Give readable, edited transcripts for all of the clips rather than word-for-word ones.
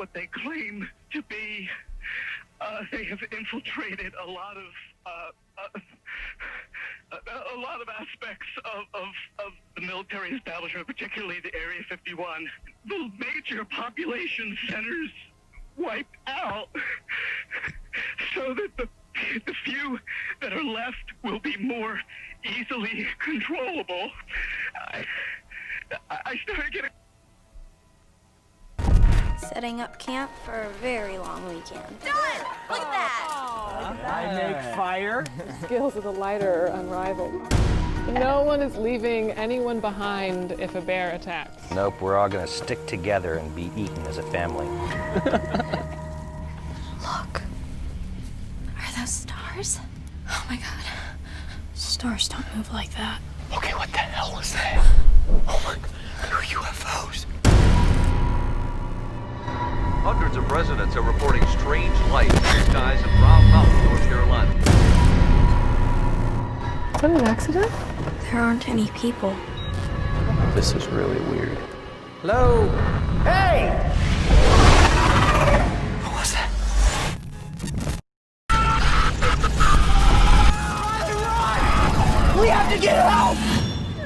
what they claim to be. They have infiltrated a lot of aspects of the military establishment, particularly the Area 51. The major population centers wiped out so that the few that are left will be more easily controllable. I started getting... Setting up camp for a very long weekend. Done! Look at that! I make fire. The skills of the lighter are unrivaled. No one is leaving anyone behind if a bear attacks. Nope, we're all gonna stick together and be eaten as a family. Look. Are those stars? Oh my god. Stars don't move like that. Okay, what the hell was that? Oh my god, there are UFOs. Hundreds of residents are reporting strange lights in the skies of Brown Mountain, North Carolina. Is that an accident? There aren't any people. This is really weird. Hello? Hey! What was that? Run! We have to get help!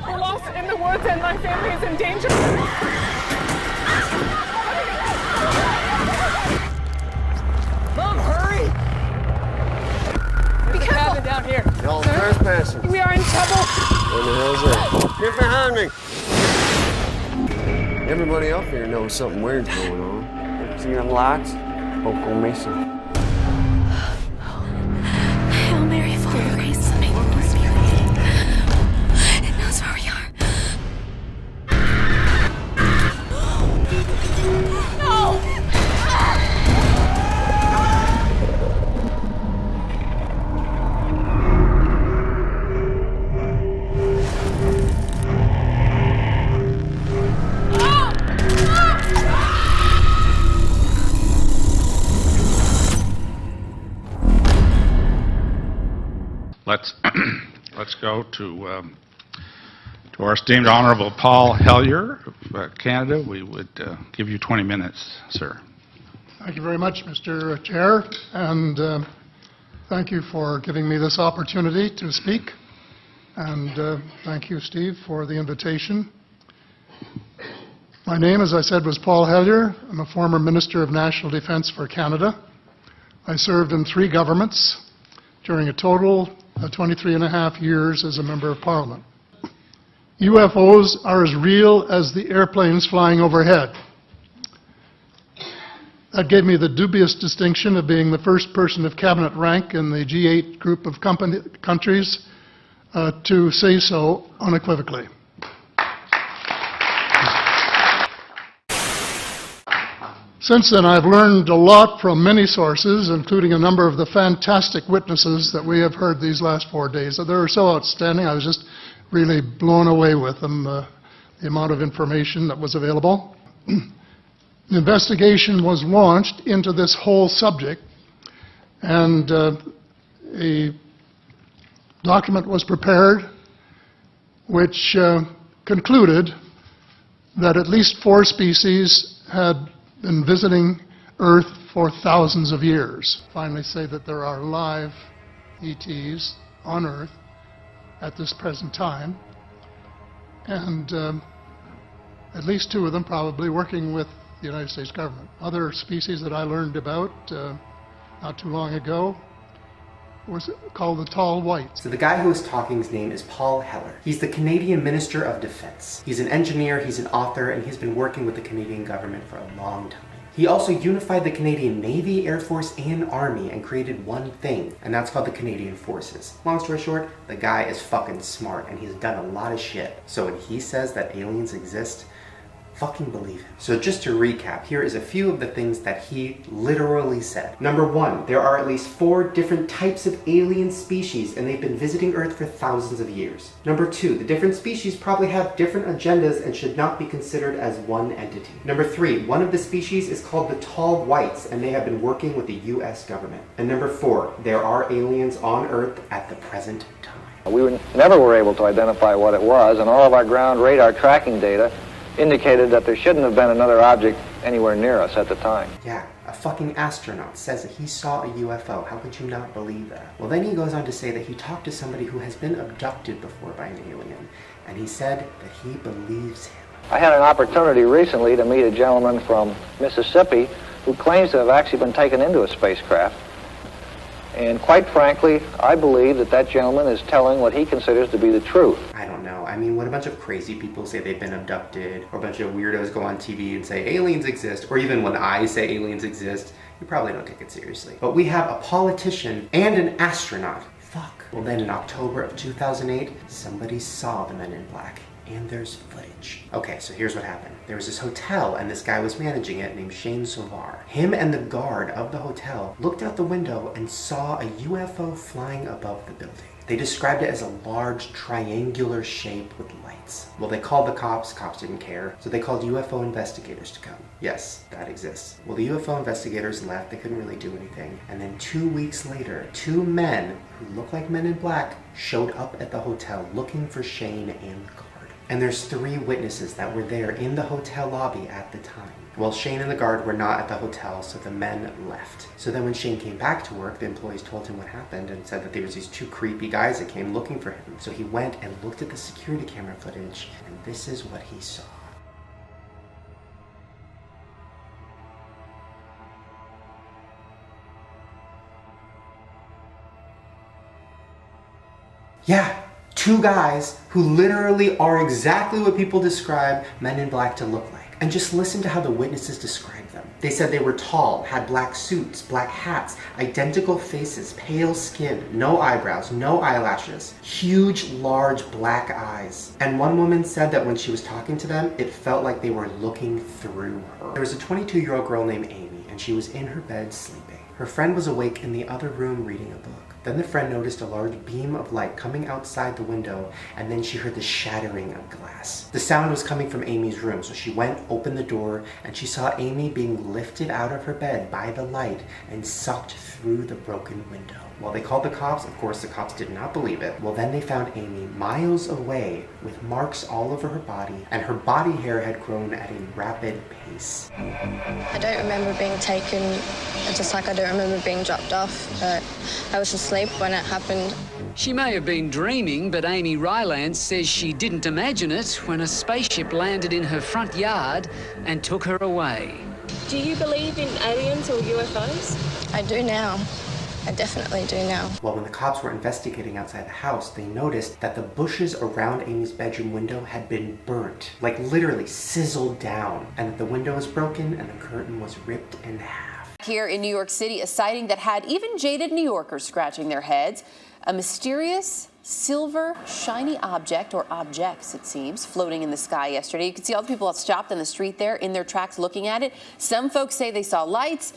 We're lost in the woods and my family is in danger. Mom, hurry! Be careful down here. Y'all trespassing. We are in trouble. What the hell's that? Get behind me! Everybody up here knows something weird's going on. Ever see them lights? Folk go missing. Hail Mary, full of grace, the Lord be with thee. It knows where we are. No! Let's go to our esteemed Honorable Paul Hellyer of Canada. We would give you 20 minutes, sir. Thank you very much, Mr. Chair, and thank you for giving me this opportunity to speak. And thank you, Steve, for the invitation. My name, as I said, was Paul Hellyer. I'm a former Minister of National Defence for Canada. I served in 3 governments during a total of 23 and a half years as a Member of Parliament. UFOs are as real as the airplanes flying overhead. That gave me the dubious distinction of being the first person of cabinet rank in the G8 group of countries to say so unequivocally. Since then, I've learned a lot from many sources, including a number of the fantastic witnesses that we have heard these last 4 days. They were so outstanding, I was just really blown away with them, the amount of information that was available. The investigation was launched into this whole subject, and a document was prepared which concluded that at least 4 species had been visiting Earth for thousands of years. Finally say that there are live ETs on Earth at this present time, and at least 2 of them probably working with the United States government. Other species that I learned about not too long ago was called the tall whites. So the guy who was talking, his name is Paul Hellyer. He's the Canadian Minister of Defence. He's an engineer, he's an author, and he's been working with the Canadian government for a long time. He also unified the Canadian Navy, Air Force, and Army and created one thing, and that's called the Canadian Forces. Long story short, the guy is fucking smart, and he's done a lot of shit. So when he says that aliens exist, fucking believe him. So just to recap, here is a few of the things that he literally said. Number 1, there are at least 4 different types of alien species, and they've been visiting Earth for thousands of years. Number 2, the different species probably have different agendas and should not be considered as one entity. Number 3, one of the species is called the tall whites, and they have been working with the US government. And number 4, there are aliens on Earth at the present time. We never were able to identify what it was, and all of our ground radar tracking data indicated that there shouldn't have been another object anywhere near us at the time. Yeah, a fucking astronaut says that he saw a UFO. How could you not believe that? Well, then he goes on to say that he talked to somebody who has been abducted before by an alien, and he said that he believes him. I had an opportunity recently to meet a gentleman from Mississippi who claims to have actually been taken into a spacecraft. And quite frankly, I believe that that gentleman is telling what he considers to be the truth. I don't know. I mean, when a bunch of crazy people say they've been abducted, or a bunch of weirdos go on TV and say aliens exist, or even when I say aliens exist, you probably don't take it seriously. But we have a politician and an astronaut. Fuck. Well, then in October of 2008, somebody saw the Men in Black. And there's footage. Okay, so here's what happened. There was this hotel, and this guy was managing it named Shane Sovar. Him and the guard of the hotel looked out the window and saw a UFO flying above the building. They described it as a large triangular shape with lights. Well, they called the cops. Cops didn't care, so they called UFO investigators to come. Yes, that exists. Well, the UFO investigators left. They couldn't really do anything. And then 2 weeks later, two men who looked like Men in Black showed up at the hotel looking for Shane and the guard. And there's 3 witnesses that were there in the hotel lobby at the time. Well, Shane and the guard were not at the hotel, so the men left. So then when Shane came back to work, the employees told him what happened and said that there was these 2 creepy guys that came looking for him. So he went and looked at the security camera footage, and this is what he saw. Yeah. 2 guys who literally are exactly what people describe Men in Black to look like. And just listen to how the witnesses described them. They said they were tall, had black suits, black hats, identical faces, pale skin, no eyebrows, no eyelashes, huge, large black eyes. And one woman said that when she was talking to them, it felt like they were looking through her. There was a 22-year-old girl named Amy, and she was in her bed sleeping. Her friend was awake in the other room reading a book. Then the friend noticed a large beam of light coming outside the window, and then she heard the shattering of glass. The sound was coming from Amy's room, so she went, opened the door, and she saw Amy being lifted out of her bed by the light and sucked through the broken window. Well, they called the cops. Of course, the cops did not believe it. Well, then they found Amy miles away with marks all over her body, and her body hair had grown at a rapid pace. I don't remember being taken, just like I don't remember being dropped off, but I was asleep when it happened. She may have been dreaming, but Amy Ryland says she didn't imagine it when a spaceship landed in her front yard and took her away. Do you believe in aliens or UFOs? I do now. I definitely do now. Well, when the cops were investigating outside the house, they noticed that the bushes around Amy's bedroom window had been burnt, like literally sizzled down, and that the window was broken and the curtain was ripped in half. Here in New York City, a sighting that had even jaded New Yorkers scratching their heads. A mysterious silver shiny object, or objects it seems, floating in the sky yesterday. You could see all the people that stopped on the street there in their tracks looking at it. Some folks say they saw lights.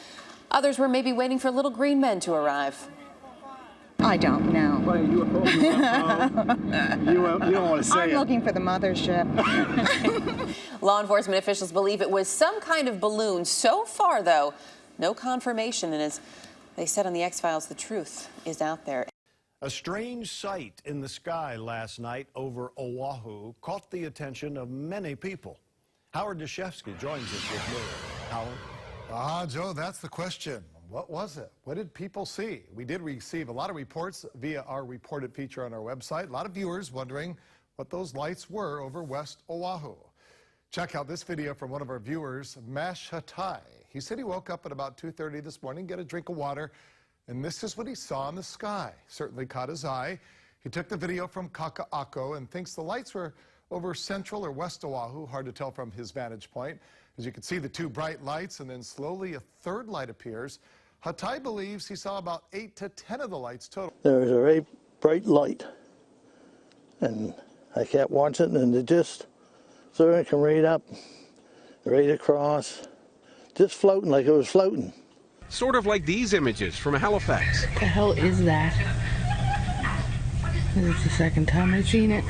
Others were maybe waiting for little green men to arrive. I don't know. You don't want to say I'm looking for the mothership. Law enforcement officials believe it was some kind of balloon. So far, though, no confirmation. And as they said on the X-Files, the truth is out there. A strange sight in the sky last night over Oahu caught the attention of many people. Howard Deshefsky joins us with more. Howard? Joe, that's the question. What was it? What did people see? We did receive a lot of reports via our reported feature on our website. A lot of viewers wondering what those lights were over West Oahu. Check out this video from one of our viewers, Mash Hatai. He said he woke up at about 2:30 this morning, get a drink of water, and this is what he saw in the sky. Certainly caught his eye. He took the video from Kaka'ako and thinks the lights were over Central or West Oahu, hard to tell from his vantage point. As you can see, the 2 bright lights, and then slowly a 3rd light appears. Hatai believes he saw about 8 to 10 of the lights total. There was a very bright light, and I kept watching, and it just sort of came right up, right across, just floating like it was floating. Sort of like these images from Halifax. What the hell is that? This is the second time I've seen it.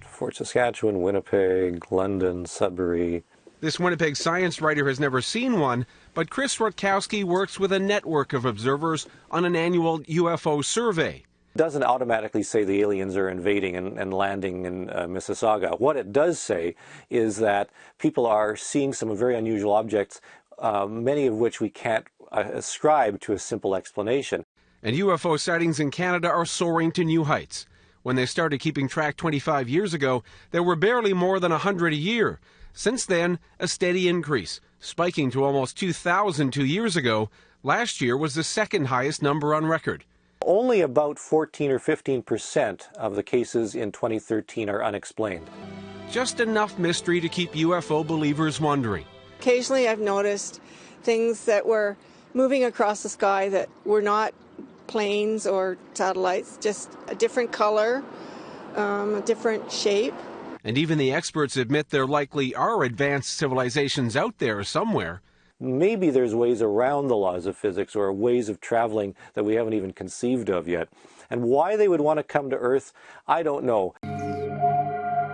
Fort Saskatchewan, Winnipeg, London, Sudbury. This Winnipeg science writer has never seen one, but Chris Rutkowski works with a network of observers on an annual UFO survey. Doesn't automatically say the aliens are invading and landing in Mississauga. What it does say is that people are seeing some very unusual objects, many of which we can't ascribe to a simple explanation. And UFO sightings in Canada are soaring to new heights. When they started keeping track 25 years ago, there were barely more than 100 a year. Since then, a steady increase, spiking to almost 2,000 2 years ago. Last year was the second highest number on record. Only about 14 or 15% of the cases in 2013 are unexplained. Just enough mystery to keep UFO believers wondering. Occasionally I've noticed things that were moving across the sky that were not planes or satellites, just a different color, a different shape. And even the experts admit there likely are advanced civilizations out there somewhere. Maybe there's ways around the laws of physics or ways of traveling that we haven't even conceived of yet. And why they would want to come to Earth, I don't know.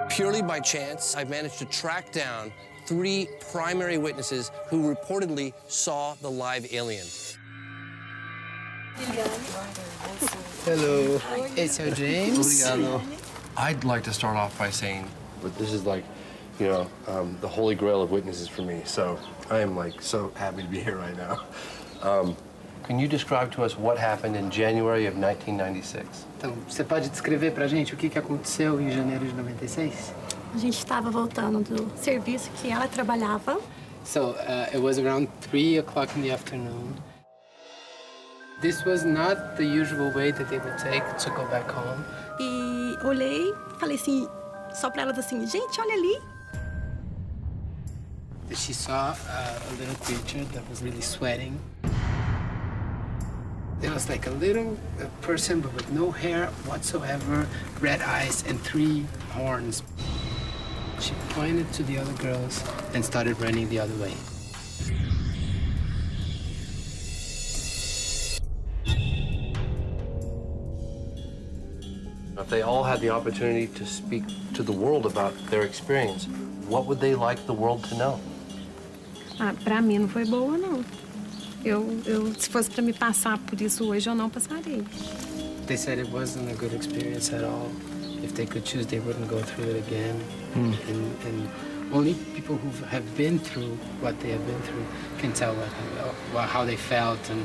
Purely by chance, I've managed to track down 3 primary witnesses who reportedly saw the live alien. Hello. It's James. Obrigado. I'd like to start off by saying, but this is like, you know, the holy grail of witnesses for me. So I am like so happy to be here right now. Can you describe to us what happened in January of 1996? Então, você pode descrever pra gente o que aconteceu em janeiro de 96? A gente estava voltando do serviço que ela trabalhava. So it was around 3 o'clock in the afternoon. This was not the usual way that they would take to go back home. E olhei, falei assim, só pra ela assim, gente, olha ali. She saw a little creature that was really sweating. It was like a little person, but with no hair whatsoever, red eyes, and 3 horns. She pointed to the other girls and started running the other way. If they all had the opportunity to speak to the world about their experience, what would they like the world to know? Pra mim não foi boa, não. Se fosse pra me passar por isso hoje, eu não passaria. They said it wasn't a good experience at all. If they could choose, they wouldn't go through it again. And only people who have been through what they have been through can tell how they felt and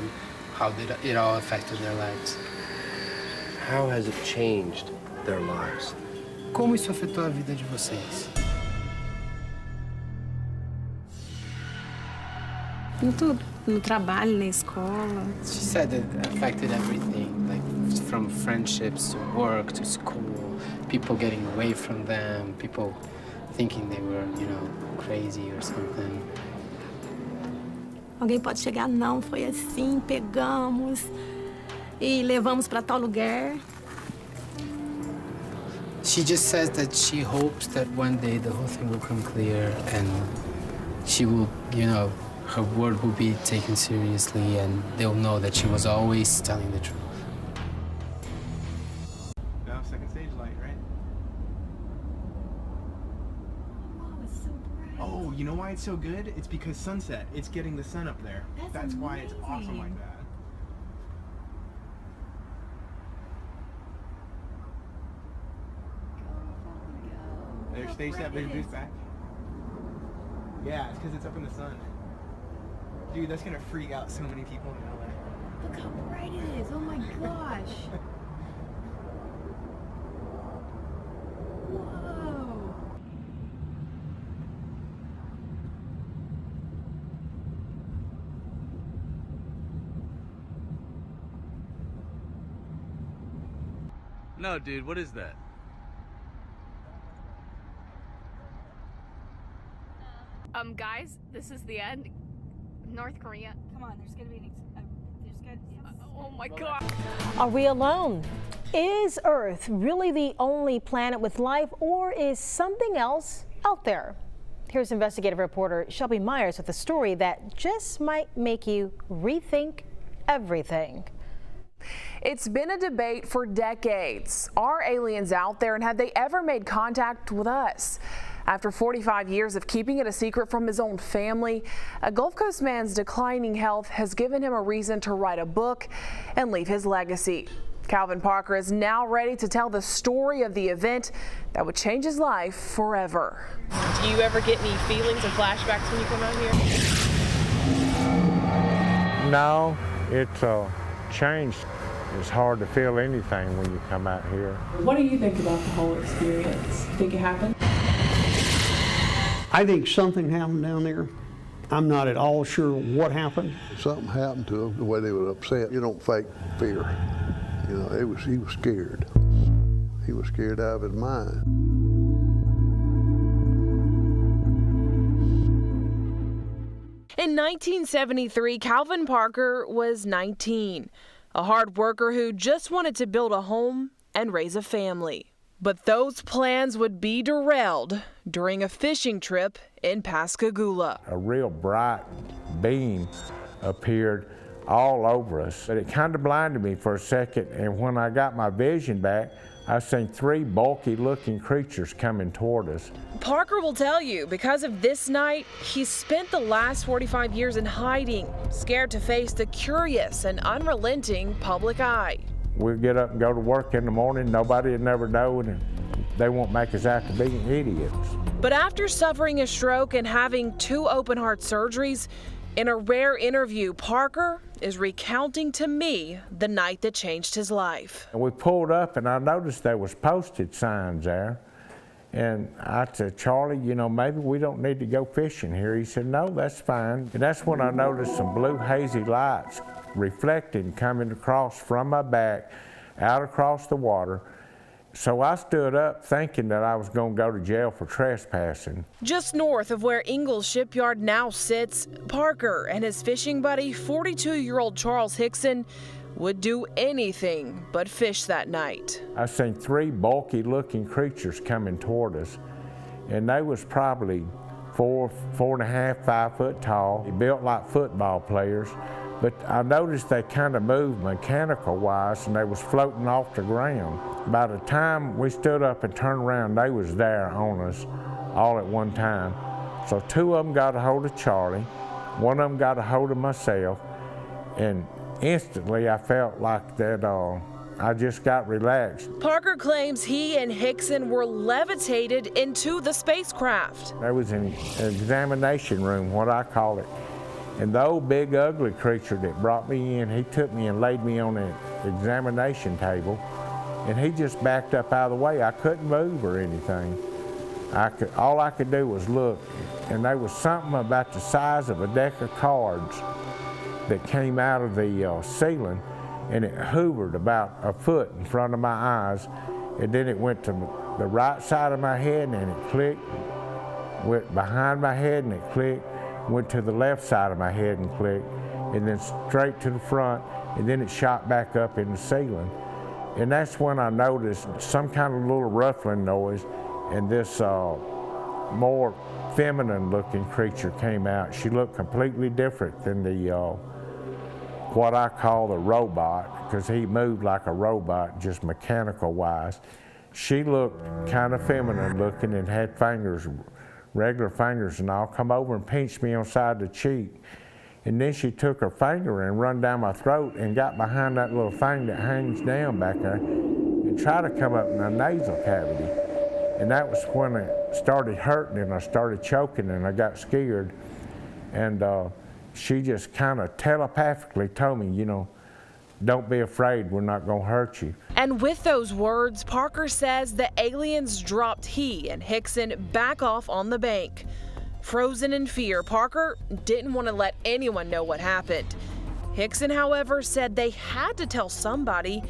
how it all affected their lives. How has it changed their lives? Como isso afetou a vida de vocês? Em tudo. No trabalho, na escola. She said that it affected everything, like from friendships to work to school, people getting away from them, people thinking they were, you know, crazy or something. Alguém pode chegar, não, foi assim, pegamos e levamos para tal lugar. She just says that she hopes that one day the whole thing will come clear and she will, you know, her word will be taken seriously and they'll know that she was always telling the truth. No, second stage light, right? Oh, it's so bright. Oh, you know why it's so good? It's because sunset. It's getting the sun up there. That's why it's awesome like that. There, stage that big boost back. Yeah, it's because it's up in the sun. Dude, that's gonna freak out so many people in LA. Look how bright it is. Oh my gosh. Whoa. No, dude, what is that? Guys, this is the end. North Korea. Come on, there's gonna be oh my God. Are we alone? Is Earth really the only planet with life, or is something else out there? Here's investigative reporter Shelby Myers with a story that just might make you rethink everything. It's been a debate for decades. Are aliens out there, and have they ever made contact with us? After 45 years of keeping it a secret from his own family, a Gulf Coast man's declining health has given him a reason to write a book and leave his legacy. Calvin Parker is now ready to tell the story of the event that would change his life forever. Do you ever get any feelings or flashbacks when you come out here? No, it's changed. It's hard to feel anything when you come out here. What do you think about the whole experience? Think it happened? I think something happened down there. I'm not at all sure what happened. Something happened to them, the way they were upset. You don't fake fear. You know, he was scared. He was scared out of his mind. In 1973, Calvin Parker was 19, a hard worker who just wanted to build a home and raise a family. But those plans would be derailed during a fishing trip in Pascagoula. A real bright beam appeared all over us, but it kind of blinded me for a second, and when I got my vision back, I seen three bulky-looking creatures coming toward us. Parker will tell you, because of this night, he's spent the last 45 years in hiding, scared to face the curious and unrelenting public eye. We'll get up and go to work in the morning, nobody would never know, and they won't make us out to be idiots. But after suffering a stroke and having 2 open heart surgeries, in a rare interview, Parker is recounting to me the night that changed his life. And we pulled up and I noticed there was postage signs there. And I said, Charlie, you know, maybe we don't need to go fishing here. He said, no, that's fine. And that's when I noticed some blue hazy lights reflecting coming across from my back, out across the water. So I stood up thinking that I was going to go to jail for trespassing. Just north of where Ingalls Shipyard now sits, Parker and his fishing buddy, 42-year-old Charles Hickson, would do anything but fish that night. I seen 3 bulky-looking creatures coming toward us, and they was probably 4.5, 5 foot tall. They built like football players, but I noticed they kind of moved mechanical-wise, and they was floating off the ground. By the time we stood up and turned around, they was there on us all at one time. So 2 of them got a hold of Charlie, 1 of them got a hold of myself, and instantly I felt like that I just got relaxed. Parker claims he and Hickson were levitated into the spacecraft. There was an examination room, what I call it, and the old big ugly creature that brought me in, he took me and laid me on an examination table, and he just backed up out of the way. I couldn't move or anything. All I could do was look, and there was something about the size of a deck of cards that came out of the ceiling, and it hovered about a foot in front of my eyes, and then it went to the right side of my head and it clicked, went behind my head and it clicked, went to the left side of my head and clicked, and then straight to the front, and then it shot back up in the ceiling. And that's when I noticed some kind of little ruffling noise, and this more feminine looking creature came out. She looked completely different than the what I call the robot, because he moved like a robot, just mechanical wise. She looked kind of feminine looking and had fingers, regular fingers and all, come over and pinched me on the side of the cheek. And then she took her finger and run down my throat and got behind that little thing that hangs down back there and tried to come up in my nasal cavity. And that was when it started hurting and I started choking and I got scared. And she just kind of telepathically told me, you know, don't be afraid, we're not going to hurt you. And with those words, Parker says the aliens dropped he and Hickson back off on the bank. Frozen in fear, Parker didn't want to let anyone know what happened. Hickson, however, said they had to tell somebody,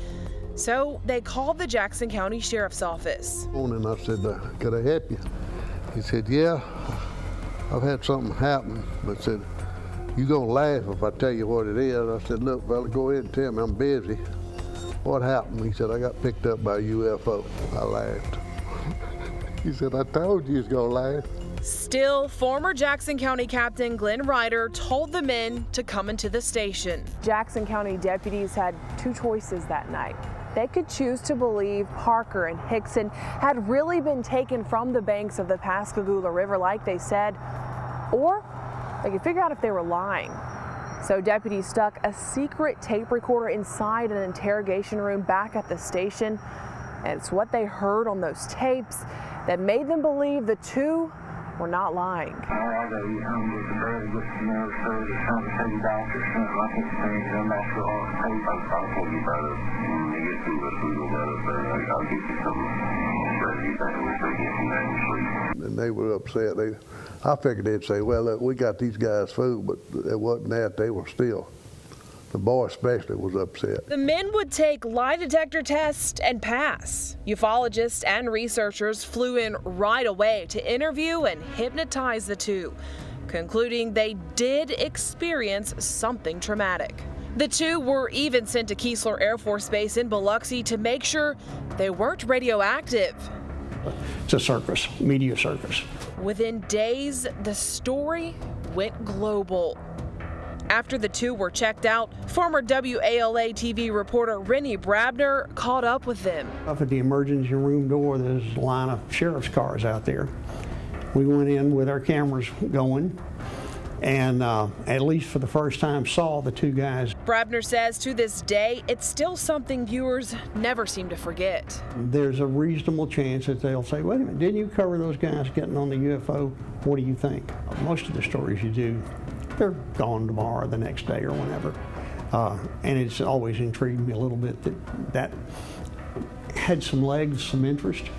so they called the Jackson County Sheriff's Office. And I said, could I help you? He said, yeah, I've had something happen, but said, you gonna laugh if I tell you what it is. I said, look, fella, go ahead and tell me, I'm busy. What happened? He said, I got picked up by a UFO. I laughed. He said, I told you he was gonna laugh. Still, former Jackson County Captain Glenn Ryder told the men to come into the station. Jackson County deputies had 2 choices that night. They could choose to believe Parker and Hickson had really been taken from the banks of the Pascagoula River like they said, or they could figure out if they were lying. So deputies stuck a secret tape recorder inside an interrogation room back at the station. And it's what they heard on those tapes that made them believe the two were not lying. And they were upset. I figured they'd say, well, look, we got these guys food, but it wasn't that. They were still. The boy especially was upset. The men would take lie detector tests and pass. Ufologists and researchers flew in right away to interview and hypnotize the two, concluding they did experience something traumatic. The two were even sent to Keesler Air Force Base in Biloxi to make sure they weren't radioactive. It's a circus, media circus. Within days, the story went global. After the two were checked out, former WALA TV reporter Rennie Brabner caught up with them. Up at the emergency room door, there's a line of sheriff's cars out there. We went in with our cameras going and at least for the first time saw the two guys. Brabner says to this day, it's still something viewers never seem to forget. There's a reasonable chance that they'll say, wait a minute, didn't you cover those guys getting on the UFO? What do you think? Most of the stories you do, they're gone tomorrow or the next day or whenever. And it's always intrigued me a little bit that had some legs, some interest,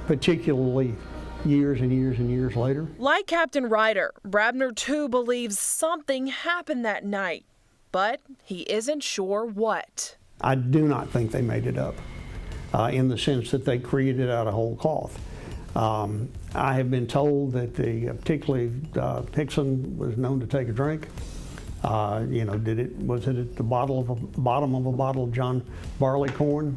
particularly years and years and years later. Like Captain Ryder, Brabner too believes something happened that night, but he isn't sure what. I do not think they made it up in the sense that they created it out of whole cloth. I have been told that particularly Hickson was known to take a drink. Was it at the bottom of a bottle of John Barleycorn?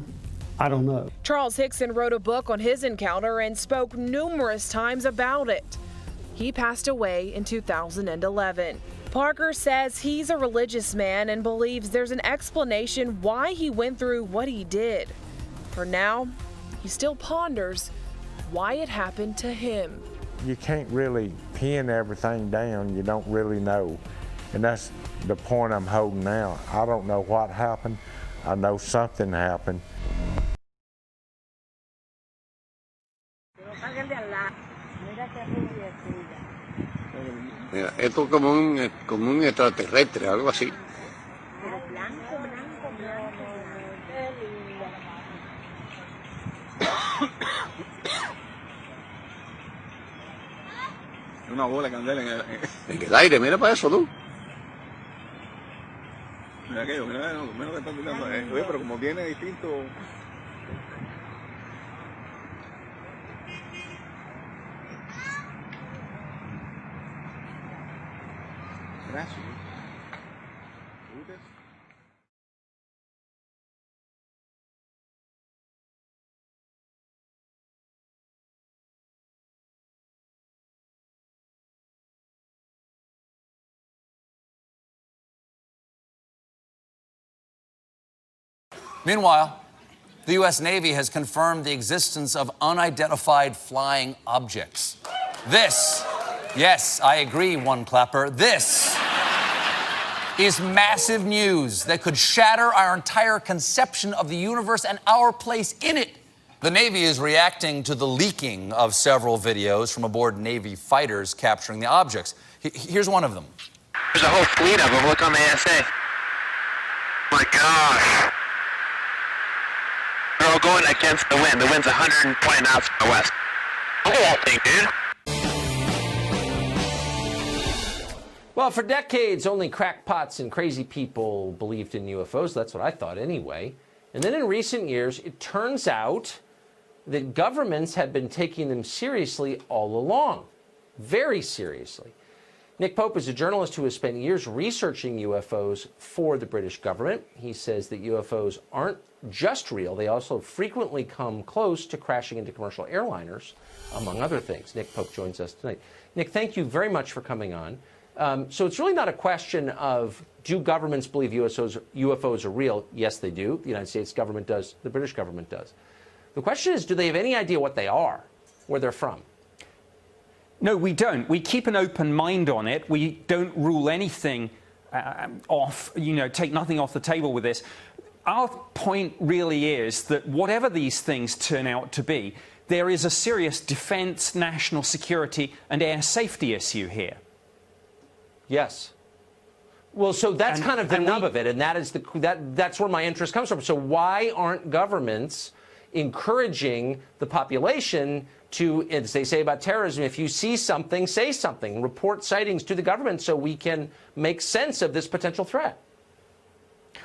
I don't know. Charles Hickson wrote a book on his encounter and spoke numerous times about it. He passed away in 2011. Parker says he's a religious man and believes there's an explanation why he went through what he did. For now, he still ponders why it happened to him. You can't really pin everything down. You don't really know. And that's the point I'm holding now. I don't know what happened. I know something happened. Mira, esto es como un extraterrestre, algo así. Una bola de candela en el aire, mira para eso tú. Mira aquello, mira, menos que está mirando. Oye, pero como tiene distinto. Gracias. Meanwhile, the U.S. Navy has confirmed the existence of unidentified flying objects. This, yes, I agree, one clapper, this is massive news that could shatter our entire conception of the universe and our place in it. The Navy is reacting to the leaking of several videos from aboard Navy fighters capturing the objects. Here's one of them. There's a whole fleet of them. Look on the ASA. My gosh. They're all going against the wind. The wind's 120 knots from the west. Look at that thing, dude. Well, for decades, only crackpots and crazy people believed in UFOs. That's what I thought anyway. And then in recent years, it turns out that governments have been taking them seriously all along. Very seriously. Nick Pope is a journalist who has spent years researching UFOs for the British government. He says that UFOs aren't just real. They also frequently come close to crashing into commercial airliners, among other things. Nick Pope joins us tonight. Nick, thank you very much for coming on. So it's really not a question of, do governments believe UFOs are real? Yes, they do. The United States government does. The British government does. The question is, do they have any idea what they are, where they're from? No, we don't. We keep an open mind on it. We don't rule anything take nothing off the table with this. Our point really is that whatever these things turn out to be, there is a serious defense, national security, and air safety issue here. Yes. Well, so that's kind of the nub of it, and that's where my interest comes from. So why aren't governments encouraging the population to, as they say about terrorism, if you see something, say something, report sightings to the government so we can make sense of this potential threat?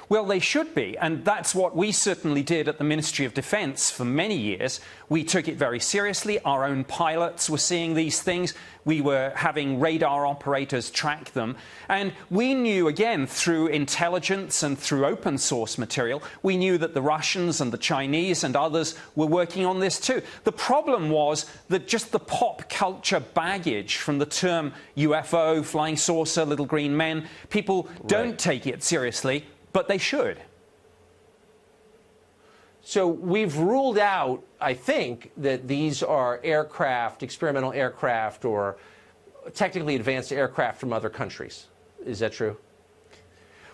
Well, they should be, and that's what we certainly did at the Ministry of Defence for many years. We took it very seriously. Our own pilots were seeing these things. We were having radar operators track them. And we knew, again, through intelligence and through open source material, we knew that the Russians and the Chinese and others were working on this too. The problem was that just the pop culture baggage from the term UFO, flying saucer, little green men, people don't take it seriously. But they should. So we've ruled out, I think, that these are aircraft, experimental aircraft, or technically advanced aircraft from other countries. Is that true?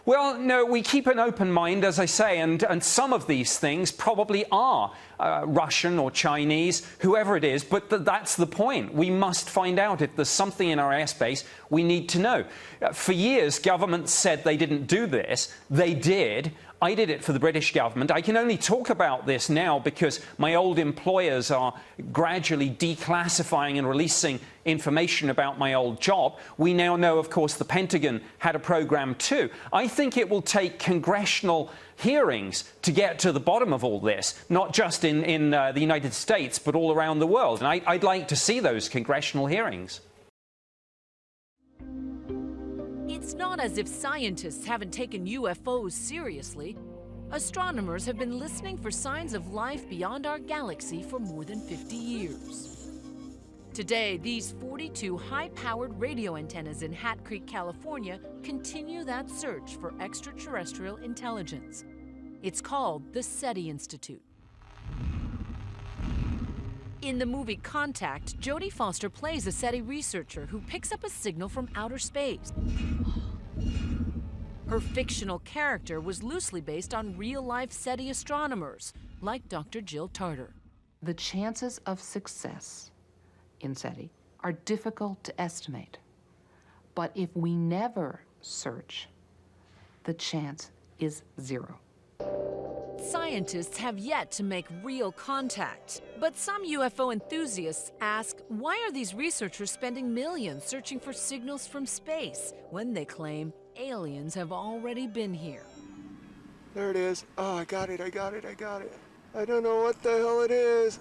Well, no, we keep an open mind, as I say, and some of these things probably are Russian or Chinese, whoever it is, but that's the point. We must find out if there's something in our airspace we need to know. For years, governments said they didn't do this. They did. I did it for the British government. I can only talk about this now because my old employers are gradually declassifying and releasing information about my old job. We now know, of course, the Pentagon had a program too. I think it will take congressional hearings to get to the bottom of all this, not just in the United States, but all around the world. And I'd like to see those congressional hearings. It's not as if scientists haven't taken UFOs seriously. Astronomers have been listening for signs of life beyond our galaxy for more than 50 years. Today, these 42 high-powered radio antennas in Hat Creek, California, continue that search for extraterrestrial intelligence. It's called the SETI Institute. In the movie Contact, Jodie Foster plays a SETI researcher who picks up a signal from outer space. Her fictional character was loosely based on real-life SETI astronomers, like Dr. Jill Tarter. The chances of success in SETI are difficult to estimate. But if we never search, the chance is 0. Scientists have yet to make real contact. But some UFO enthusiasts ask, why are these researchers spending millions searching for signals from space when they claim aliens have already been here? There it is. Oh, I got it. I don't know what the hell it is.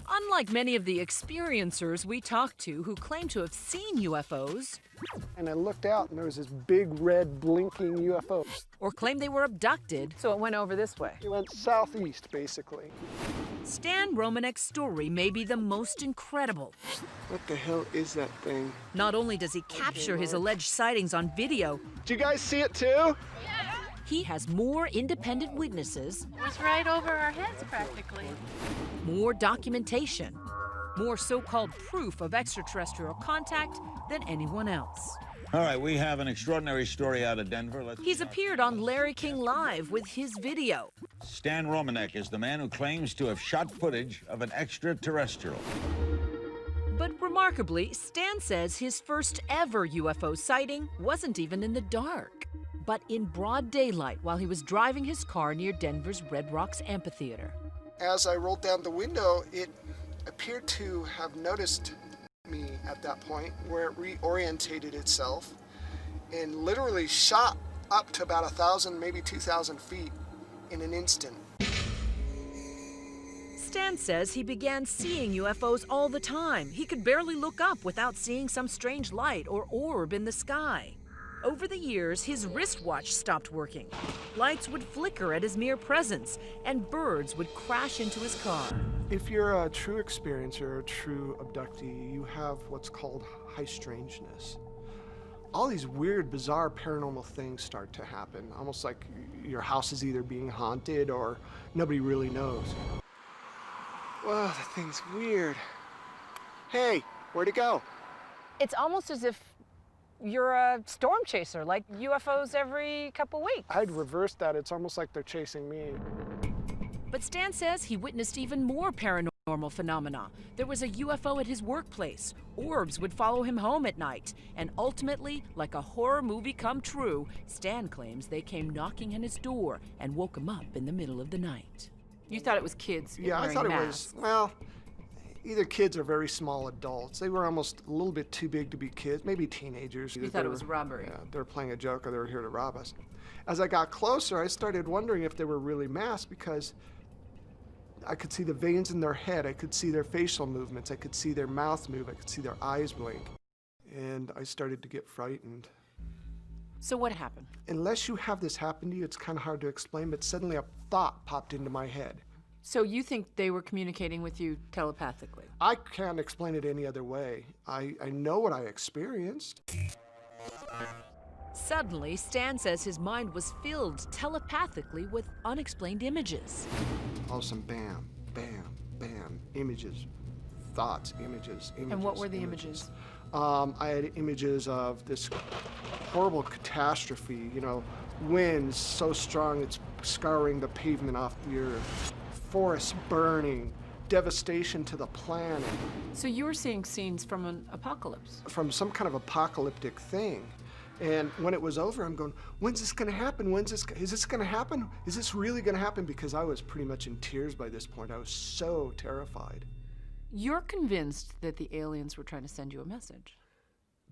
Unlike many of the experiencers we talked to who claim to have seen UFOs, and I looked out and there was this big red blinking UFO. Or claim they were abducted. So it went over this way? It went southeast, basically. Stan Romanek's story may be the most incredible. What the hell is that thing? Not only does he capture his alleged sightings on video, do you guys see it too? Yeah. He has more independent witnesses. It was right over our heads, practically. More documentation, more so-called proof of extraterrestrial contact than anyone else. All right, we have an extraordinary story out of Denver. He's appeared on Larry King Live with his video. Stan Romanek is the man who claims to have shot footage of an extraterrestrial. But remarkably, Stan says his first ever UFO sighting wasn't even in the dark, but in broad daylight while he was driving his car near Denver's Red Rocks Amphitheater. As I rolled down the window, it appeared to have noticed me at that point, where it reorientated itself and literally shot up to about 1,000, maybe 2,000 feet in an instant. Stan says he began seeing UFOs all the time. He could barely look up without seeing some strange light or orb in the sky. Over the years, his wristwatch stopped working. Lights would flicker at his mere presence, and birds would crash into his car. If you're a true experiencer, a true abductee, you have what's called high strangeness. All these weird, bizarre, paranormal things start to happen, almost like your house is either being haunted or nobody really knows. Whoa, that thing's weird. Hey, where'd it go? It's almost as if you're a storm chaser, like UFOs every couple weeks. I'd reverse that. It's almost like they're chasing me. But Stan says he witnessed even more paranormal phenomena. There was a UFO at his workplace. Orbs would follow him home at night. And ultimately, like a horror movie come true, Stan claims they came knocking on his door and woke him up in the middle of the night. You thought it was kids Yeah, I thought it was, well, either kids or very small adults. They were almost a little bit too big to be kids, maybe teenagers. You thought it was robbery. Yeah, they were playing a joke or they were here to rob us. As I got closer, I started wondering if they were really masked because I could see the veins in their head. I could see their facial movements. I could see their mouth move. I could see their eyes blink. And I started to get frightened. So what happened? Unless you have this happen to you, it's kind of hard to explain, but suddenly a thought popped into my head. So you think they were communicating with you telepathically? I can't explain it any other way. I know what I experienced. Suddenly, Stan says his mind was filled telepathically with unexplained images. All of a sudden, bam, bam, bam, images, thoughts, images. And what were the images? I had images of this horrible catastrophe, you know, winds so strong it's scouring the pavement off the earth, forests burning, devastation to the planet. So you were seeing scenes from an apocalypse? From some kind of apocalyptic thing. And when it was over, I'm going, when's this going to happen? Is this going to happen? Is this really going to happen? Because I was pretty much in tears by this point. I was so terrified. You're convinced that the aliens were trying to send you a message.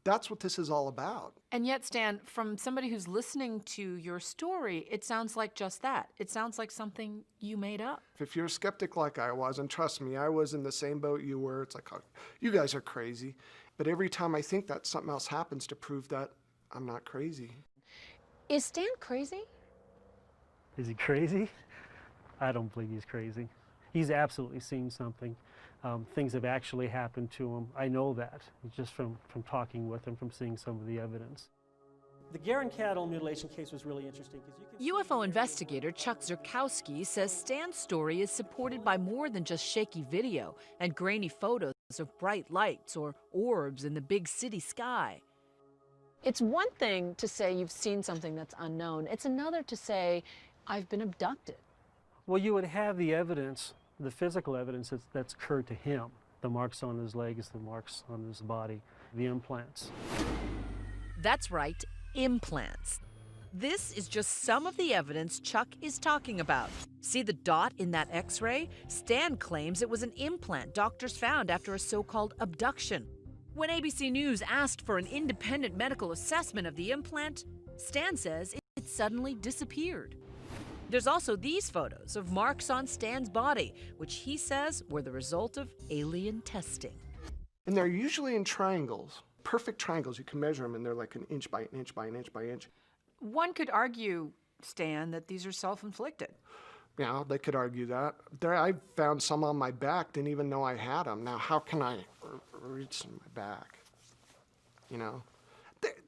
That's what this is all about. And yet, Stan, from somebody who's listening to your story, it sounds like just that. It sounds like something you made up. If you're a skeptic like I was, and trust me, I was in the same boat you were, it's like, oh, you guys are crazy. But every time I think that, something else happens to prove that I'm not crazy. Is Stan crazy? Is he crazy? I don't believe he's crazy. He's absolutely seen something. Things have actually happened to him. I know that, just from talking with him, from seeing some of the evidence. The Garen cattle mutilation case was really interesting. UFO investigator Chuck Zurkowski says Stan's story is supported by more than just shaky video and grainy photos of bright lights or orbs in the big city sky. It's one thing to say you've seen something that's unknown. It's another to say, I've been abducted. Well, you would have the evidence, the physical evidence that's occurred to him. The marks on his legs, the marks on his body, the implants. That's right, implants. This is just some of the evidence Chuck is talking about. See the dot in that X-ray? Stan claims it was an implant doctors found after a so-called abduction. When ABC News asked for an independent medical assessment of the implant, Stan says it suddenly disappeared. There's also these photos of marks on Stan's body, which he says were the result of alien testing. And they're usually in triangles, perfect triangles. You can measure them, and they're like an inch by an inch by an inch by an inch. One could argue, Stan, that these are self-inflicted. Yeah, they could argue that. I found some on my back, didn't even know I had them. Now, how can I reach my back? You know?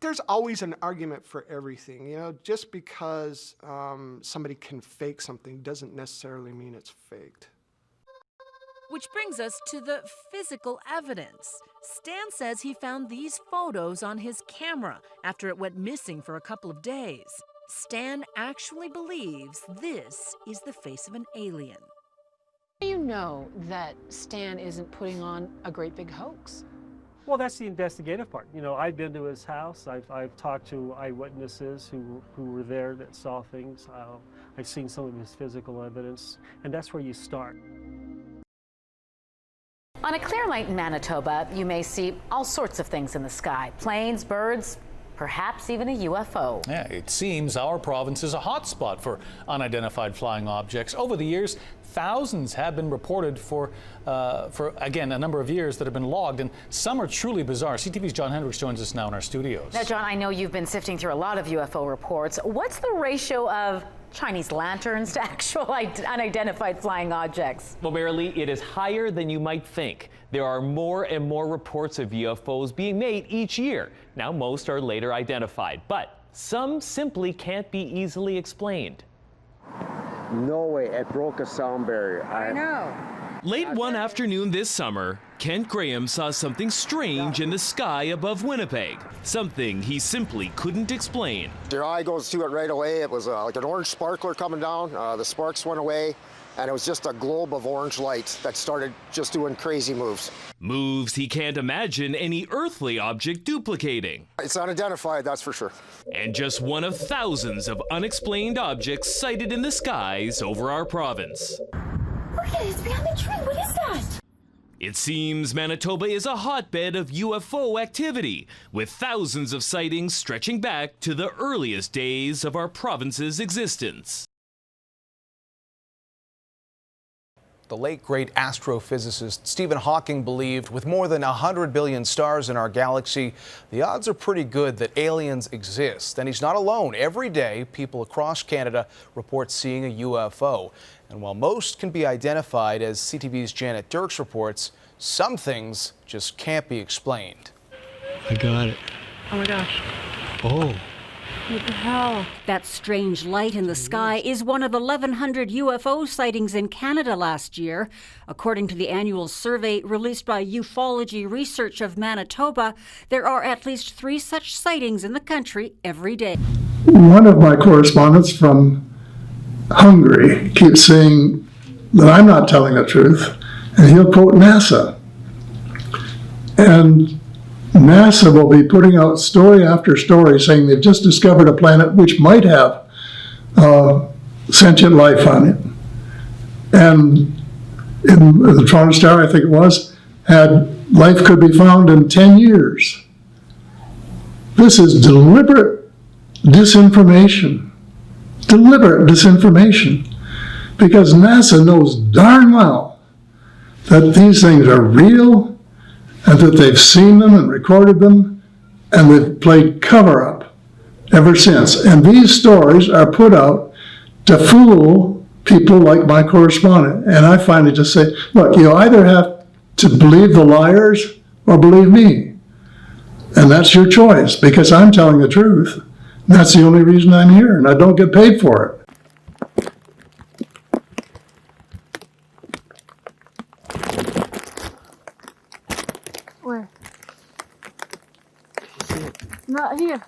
There's always an argument for everything, you know? Just because somebody can fake something doesn't necessarily mean it's faked. Which brings us to the physical evidence. Stan says he found these photos on his camera after it went missing for a couple of days. Stan actually believes this is the face of an alien. You know that Stan isn't putting on a great big hoax. Well, that's the investigative part. You know, I've been to his house. I've talked to eyewitnesses who were there that saw things. I've seen some of his physical evidence, and that's where you start. On a clear night in Manitoba, you may see all sorts of things in the sky. Planes, birds, perhaps even a UFO. Yeah, it seems our province is a hotspot for unidentified flying objects. Over the years, thousands have been reported for again, a number of years that have been logged, and some are truly bizarre. CTV's John Hendricks joins us now in our studios. Now, John, I know you've been sifting through a lot of UFO reports. What's the ratio of Chinese lanterns to actual unidentified flying objects? Well, Marilee, it is higher than you might think. There are more and more reports of UFOs being made each year. Now, most are later identified, but some simply can't be easily explained. No way, it broke a sound barrier. I know. Late one afternoon this summer, Kent Graham saw something strange in the sky above Winnipeg, something he simply couldn't explain. Your eye goes to it right away. It was like an orange sparkler coming down. The sparks went away, and it was just a globe of orange light that started just doing crazy moves. Moves he can't imagine any earthly object duplicating. It's unidentified, that's for sure. And just one of thousands of unexplained objects sighted in the skies over our province. Look at it, it's behind the tree. What is that? It seems Manitoba is a hotbed of UFO activity, with thousands of sightings stretching back to the earliest days of our province's existence. The late great astrophysicist Stephen Hawking believed with more than 100 billion stars in our galaxy, the odds are pretty good that aliens exist. And he's not alone. Every day, people across Canada report seeing a UFO. And while most can be identified, as CTV's Janet Dirks reports, some things just can't be explained. I got it. Oh my gosh. Oh. What the hell? That strange light in the sky is one of 1,100 UFO sightings in Canada last year. According to the annual survey released by Ufology Research of Manitoba, there are at least 3 such sightings in the country every day. One of my correspondents from Hungary keeps saying that I'm not telling the truth, and he'll quote NASA. And NASA will be putting out story after story saying they've just discovered a planet which might have sentient life on it. And in the Toronto Star, I think it was, had life could be found in 10 years. This is deliberate disinformation. Deliberate disinformation. Because NASA knows darn well that these things are real, and that they've seen them and recorded them, and they've played cover-up ever since. And these stories are put out to fool people like my correspondent. And I finally just say, look, you either have to believe the liars or believe me. And that's your choice, because I'm telling the truth. And that's the only reason I'm here, and I don't get paid for it. Where? Not here.